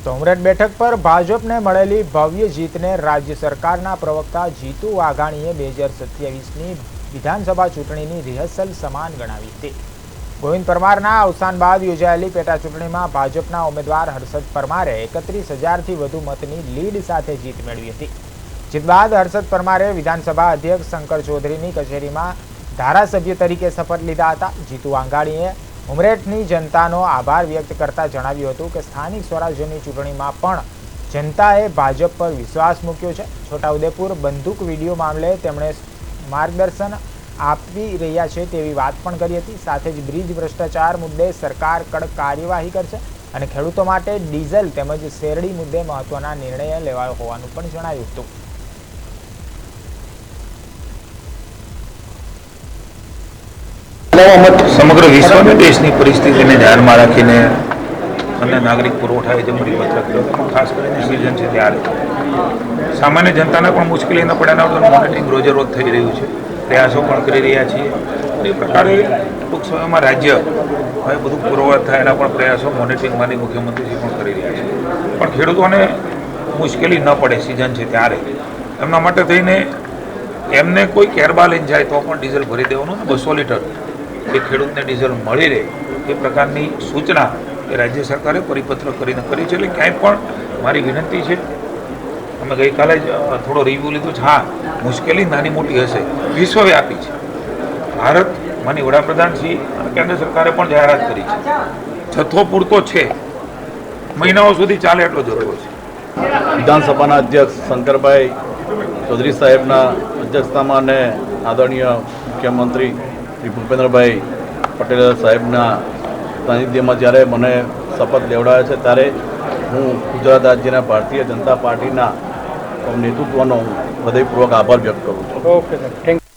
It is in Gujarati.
તો ઉમરેઠ બેઠક પર ભાજપને મળેલી ભવ્ય જીતને રાજ્ય સરકારના પ્રવક્તા જીતુ વાઘાણીએ 2027ની વિધાનસભા ચૂંટણીની રિહર્સલ સમાન ગણાવી હતી। ગોવિંદ પરમારના અવસાન બાદ યોજાયેલી પેટા ચૂંટણીમાં ભાજપના ઉમેદવાર હર્ષદ પરમારે 31,000થી વધુ મતની લીડ સાથે જીત મેળવી હતી। જીત બાદ હર્ષદ પરમારે વિધાનસભા અધ્યક્ષ શંકર ચૌધરીની કચેરીમાં ધારાસભ્ય તરીકે શપથ લીધા હતા। જીતુ વાઘાણીએ ઉમરેઠની જનતાનો આભાર વ્યક્ત કરતા જણાવ્યું હતું કે સ્થાનિક સ્વરાજ્યની ચૂંટણીમાં પણ જનતાએ ભાજપ પર વિશ્વાસ મૂક્યો છે। છોટાઉદેપુર બંદૂક વિડીયો મામલે તેમણે માર્ગદર્શન આપી રહ્યા છે તેવી વાત પણ કરી હતી। સાથે જ બ્રિજ ભ્રષ્ટાચાર મુદ્દે સરકાર કડક કાર્યવાહી કરશે અને ખેડૂતો માટે ડીઝલ તેમજ શેરડી મુદ્દે મહત્વના નિર્ણય લેવાયો હોવાનું પણ જણાવ્યું હતું। સમગ્ર વિશ્વ અને દેશની પરિસ્થિતિને ધ્યાનમાં રાખીને અને નાગરિક પુરવઠાએ જે પરિપત્ર કર્યો તેમાં ખાસ કરીને સિઝન છે ત્યારે સામાન્ય જનતાને પણ મુશ્કેલી ન પડે એના મોનિટરિંગ રોજે રોજ થઈ રહ્યું છે। પ્રયાસો પણ કરી રહ્યા છીએ। એ પ્રકારે ટૂંક સમયમાં રાજ્ય હવે બધું પૂર્વવત થાય એના પણ પ્રયાસો મોનિટરિંગ માની મુખ્યમંત્રીશ્રી પણ કરી રહ્યા છે। પણ ખેડૂતોને મુશ્કેલી ન પડે સિઝન છે ત્યારે એમના માટે થઈને એમને કોઈ કેરબા લઈને જાય તો પણ ડીઝલ ભરી દેવાનું ને 200 લીટર એ ખેડૂતને ડીઝલ મળી રહે એ પ્રકારની સૂચના એ રાજ્ય સરકારે પરિપત્ર કરીને કરી છે। એટલે ક્યાંય પણ મારી વિનંતી છે, અમે ગઈકાલે જ થોડો રિવ્યૂ લીધું છે। હા, મુશ્કેલી નાની મોટી હશે, વિશ્વવ્યાપી છે। ભારત માની વડાપ્રધાનશ્રી અને કેન્દ્ર સરકારે પણ જાહેરાત કરી છે, જથ્થો પૂરતો છે, મહિનાઓ સુધી ચાલે એટલો જથ્થો છે। વિધાનસભાના અધ્યક્ષ શંકરભાઈ ચૌધરી સાહેબના અધ્યક્ષતામાં અને આદરણીય મુખ્યમંત્રી શ્રી ભૂપેન્દ્રભાઈ પટેલ સાહેબના સાનિધ્યમાં જ્યારે મને શપથ લેવડાવ્યા છે ત્યારે હું ગુજરાત રાજ્યના ભારતીય જનતા પાર્ટીના નેતૃત્વનો હૃદયપૂર્વક આભાર વ્યક્ત કરું છું। Okay sir, thank you.